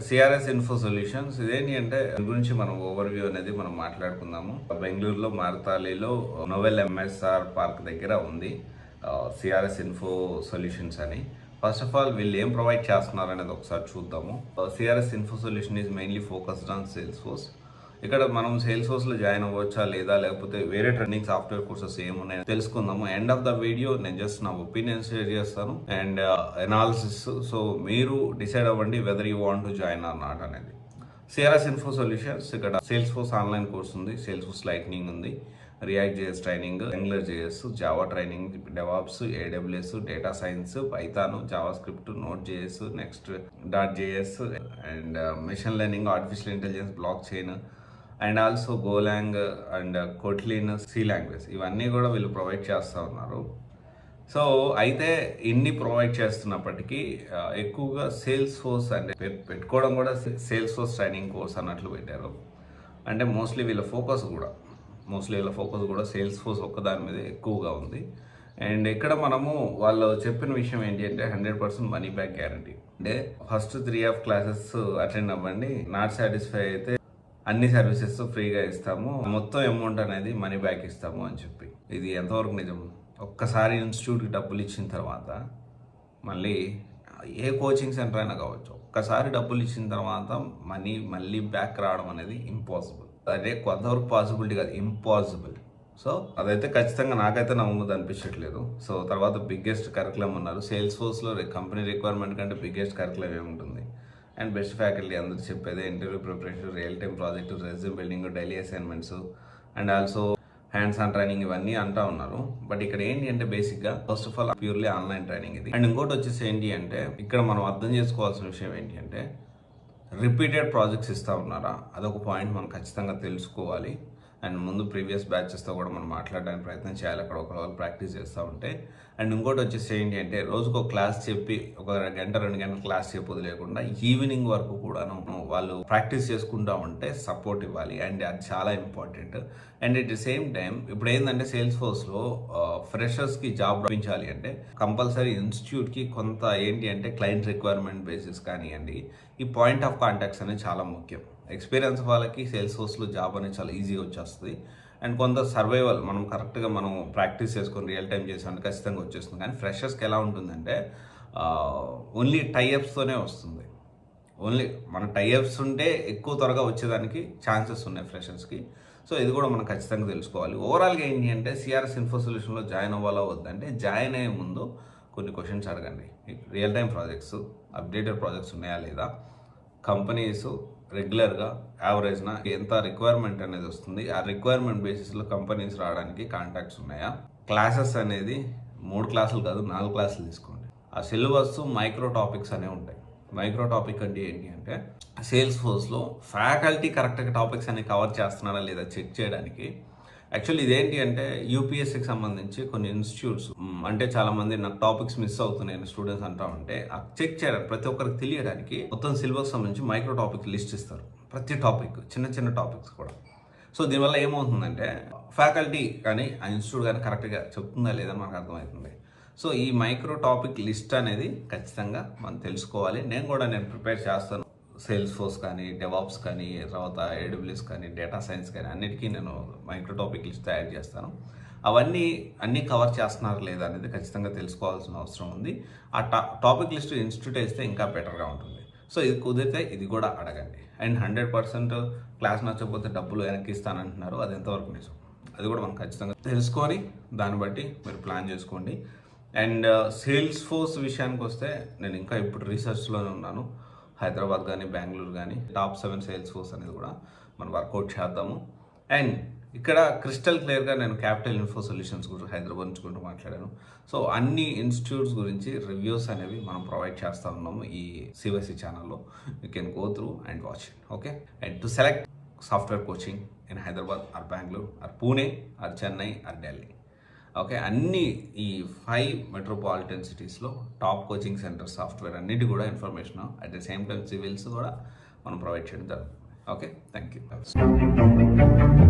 CRS info solutions ఇదేంటి అంటే దీని గురించి మనం ఓవర్వ్యూ అనేది మనం మాట్లాడుకుందాము. బెంగళూరులో మారతాలిలో నోవెల్ ఎంఎస్ఆర్ పార్క్ దగ్గర ఉంది సిఆర్ఎస్ ఇన్ఫో సొల్యూషన్స్ అని. ఫస్ట్ ఆఫ్ ఆల్ వీళ్ళు ఏం ప్రొవైడ్ చేస్తున్నారు అనేది ఒకసారి చూద్దాము. CRS info solution is mainly focused on sales force. ఇక్కడ మనం సేల్స్ ఫోర్స్లో జాయిన్ అవ్వచ్చా లేదా, లేకపోతే వేరే ట్రైనింగ్ సాఫ్ట్వేర్ కోర్సెస్ ఏమున్నాయో తెలుసుకుందాము. ఎండ్ ఆఫ్ ద వీడియో నేను జస్ట్ నా ఒపీనియన్ షేర్ చేస్తాను అండ్ అనాలిసిస్. సో మీరు డిసైడ్ అవ్వండి whether you want to join or not అనేది. సిఆర్ఎస్ ఇన్ఫో సొల్యూషన్స్ ఇక్కడ సేల్స్ ఫోర్స్ ఆన్లైన్ కోర్స్ ఉంది, సేల్స్ ఫోర్స్ లైట్నింగ్ ఉంది, React JS training, Angular JS, Java training, DevOps, AWS, data science, Python, JavaScript, Node JS, next dot JS and machine learning, artificial intelligence, blockchain and also go along and కొట్లిన్, C language ఇవన్నీ కూడా వీళ్ళు provide చేస్తూ ఉన్నారు. So అయితే ఇన్ని provide చేస్తున్నప్పటికీ ఎక్కువగా sales force అంటే పెట్టుకోవడం కూడా సేల్స్ ఫోర్స్ ట్రైనింగ్ కోర్స్ అన్నట్లు పెట్టారు. అంటే మోస్ట్లీ వీళ్ళ ఫోకస్ కూడా సేల్స్ ఫోర్స్ ఒక్కదాని మీద ఎక్కువగా ఉంది. అండ్ ఇక్కడ మనము వాళ్ళు చెప్పిన విషయం ఏంటి అంటే 100% మనీ బ్యాక్ గ్యారంటీ. అంటే ఫస్ట్ 3 క్లాసెస్ అటెండ్ అవ్వండి, నాట్ సాటిస్ఫై అయితే అన్ని సర్వీసెస్ ఫ్రీగా ఇస్తాము, మొత్తం అమౌంట్ అనేది మనీ బ్యాక్ ఇస్తాము అని చెప్పి. ఇది ఎంతవరకు నిజం? ఒక్కసారి ఇన్స్టిట్యూట్కి డబ్బులు ఇచ్చిన తర్వాత మళ్ళీ ఏ కోచింగ్ సెంటర్ అయినా కావచ్చు, ఒక్కసారి డబ్బులు ఇచ్చిన తర్వాత మళ్ళీ బ్యాక్ రావడం అనేది ఇంపాసిబుల్. అదే కొంతవరకు పాసిబిలిటీ కాదు, ఇంపాసిబుల్. సో అదైతే ఖచ్చితంగా నాకైతే నమ్మదు అనిపించట్లేదు. సో తర్వాత బిగ్గెస్ట్ కరికులం ఉన్నారు సేల్స్ ఫోర్స్లో. కంపెనీ రిక్వైర్మెంట్ కంటే బిగ్గెస్ట్ కరికులం ఏముంటుంది? అండ్ బెస్ట్ ఫ్యాకల్టీ అందరూ చెప్పేదే interview preparation, real time project, resume building, daily assignments and also hands on training ఇవన్నీ అంటూ ఉన్నారు. బట్ ఇక్కడ ఏంటి అంటే బేసిక్గా first of all purely online training ఇది. అండ్ ఇంకోటి వచ్చేసి ఏంటి అంటే ఇక్కడ మనం అర్థం చేసుకోవాల్సిన విషయం ఏంటి అంటే రిపీటెడ్ ప్రాజెక్ట్స్ ఇస్తూ ఉన్నారా, అదొక పాయింట్ మనం ఖచ్చితంగా తెలుసుకోవాలి. అండ్ ముందు ప్రీవియస్ బ్యాచెస్తో కూడా మనం మాట్లాడడానికి ప్రయత్నం చేయాలి అక్కడ ఒకవేళ ప్రాక్టీస్ చేస్తూ ఉంటే. అండ్ ఇంకోటి వచ్చేసి ఏంటి అంటే రోజుకు ఒక క్లాస్ చెప్పి ఒక గంట 2 గంటల క్లాస్ చెప్పదు లేకుండా ఈవినింగ్ వరకు కూడా వాళ్ళు ప్రాక్టీస్ చేసుకుంటూ ఉంటే సపోర్ట్ ఇవ్వాలి. అండ్ అది చాలా important. And at the same time ఇప్పుడు ఏంటంటే సేల్స్ ఫోర్స్లో ఫ్రెషర్స్కి జాబ్ రప్పించాలి అంటే కంపల్సరీ ఇన్స్టిట్యూట్కి కొంత ఏంటి అంటే క్లయింట్ రిక్వైర్మెంట్ బేసిస్ కానివ్వండి, ఈ పాయింట్ ఆఫ్ కాంటాక్ట్స్ అనేది చాలా ముఖ్యం. ఎక్స్పీరియన్స్ వాళ్ళకి సేల్స్ ఫోర్స్లో జాబ్ అనేది చాలా ఈజీగా వచ్చేస్తుంది. అండ్ కొంత సర్వైవల్ మనం కరెక్ట్గా మనం ప్రాక్టీస్ చేసుకొని రియల్ టైం చేసామంటే ఖచ్చితంగా వచ్చేస్తుంది. కానీ ఫ్రెషర్స్కి ఎలా ఉంటుందంటే ఓన్లీ టైఅప్స్తోనే వస్తుంది. ఓన్లీ మన టైఅప్స్ ఉంటే ఎక్కువ త్వరగా వచ్చేదానికి ఛాన్సెస్ ఉన్నాయి ఫ్రెషర్స్కి. సో ఇది కూడా మనం ఖచ్చితంగా తెలుసుకోవాలి. ఓవరాల్గా ఏంటి అంటే సిఆర్ఎస్ ఇన్ఫో సొల్యూషన్లో జాయిన్ అవ్వాలా వద్దంటే జాయిన్ అయ్యే ముందు కొన్ని క్వశ్చన్స్ అడగండి. Real time projects, updated projects ఉన్నాయా లేదా, కంపెనీస్ రెగ్యులర్గా యావరేజ్న ఎంత రిక్వైర్మెంట్ అనేది వస్తుంది, ఆ రిక్వైర్మెంట్ బేసిస్లో కంపెనీస్ రావడానికి కాంటాక్ట్స్ ఉన్నాయా, క్లాసెస్ అనేది 3 క్లాసులు కాదు 4 క్లాసులు తీసుకోండి. ఆ సిలబస్ మైక్రో టాపిక్స్ అనేవి ఉంటాయి. మైక్రో టాపిక్ అంటే ఏంటి అంటే సేల్స్ ఫోర్స్లో ఫ్యాకల్టీ కరెక్ట్గా టాపిక్స్ అనేవి కవర్ చేస్తున్నారా లేదా చెక్ చేయడానికి. యాక్చువల్లీ ఇదేంటి అంటే యూపీఎస్సీకి సంబంధించి కొన్ని ఇన్స్టిట్యూట్స్ అంటే చాలామంది నాకు టాపిక్స్ మిస్ అవుతున్నాయని స్టూడెంట్స్ అంటా ఉంటే చెక్ చేయడానికి ప్రతి ఒక్కరికి తెలియడానికి మొత్తం సిలబస్ సంబంధించి మైక్రో టాపిక్ లిస్ట్ ఇస్తారు. ప్రతి టాపిక్ చిన్న టాపిక్స్ కూడా. సో దీనివల్ల ఏమవుతుందంటే ఫ్యాకల్టీ కానీ ఆ ఇన్స్టిట్యూట్ కానీ కరెక్ట్గా చెప్తుందా లేదని మనకు అర్థమవుతుంది. సో ఈ మైక్రో టాపిక్ లిస్ట్ అనేది ఖచ్చితంగా మనం తెలుసుకోవాలి. నేను ప్రిపేర్ చేస్తాను. సేల్స్ ఫోర్స్ కానీ, డెవాప్స్ కానీ, తర్వాత ఏడబ్ల్యూఎస్ కానీ, డేటా సైన్స్ కానీ అన్నిటికీ నేను మైక్రో టాపిక్ లిస్ట్ తయారు చేస్తాను. అన్నీ కవర్ చేస్తున్నారు లేదా అనేది ఖచ్చితంగా తెలుసుకోవాల్సిన అవసరం ఉంది. ఆ టాపిక్ లిస్ట్ ఇన్స్టిట్యూట్ వేస్తే ఇంకా బెటర్గా ఉంటుంది. సో ఇది కుదిరితే ఇది కూడా అడగండి. అండ్ 100% క్లాస్ నచ్చకపోతే డబ్బులు వెనక్కి ఇస్తానంటున్నారు, అది ఎంతవరకు నిజం అది కూడా మనం ఖచ్చితంగా తెలుసుకొని దాన్ని బట్టి మీరు ప్లాన్ చేసుకోండి. అండ్ సేల్స్ ఫోర్స్ విషయానికి వస్తే నేను ఇంకా ఇప్పుడు రీసెర్చ్లోనే ఉన్నాను. హైదరాబాద్ కానీ బెంగళూరు కానీ టాప్ 7 సేల్స్ ఫోర్స్ అనేది కూడా మనం వర్కౌట్ చేద్దాము. అండ్ ఇక్కడ క్రిస్టల్ క్లియర్గా నేను క్యాపిటల్ ఇన్ఫో సొల్యూషన్స్ గురించి హైదరాబాద్ నుంచి కూడా మాట్లాడాను. సో అన్ని ఇన్స్టిట్యూట్స్ గురించి రివ్యూస్ అనేవి మనం ప్రొవైడ్ చేస్తూ ఉన్నాము ఈ సివైసి ఛానల్లో. You can go through and watch it. Okay. And to select software coaching in Hyderabad or Bengaluru or Pune or Chennai or Delhi. Okay. అన్ని ఈ 5 మెట్రోపాలిటన్ సిటీస్లో టాప్ కోచింగ్ సెంటర్ సాఫ్ట్వేర్ అన్నిటి కూడా information at the same time civils కూడా మనం provide చేయడం జరుగుతుంది. Okay. Thank you.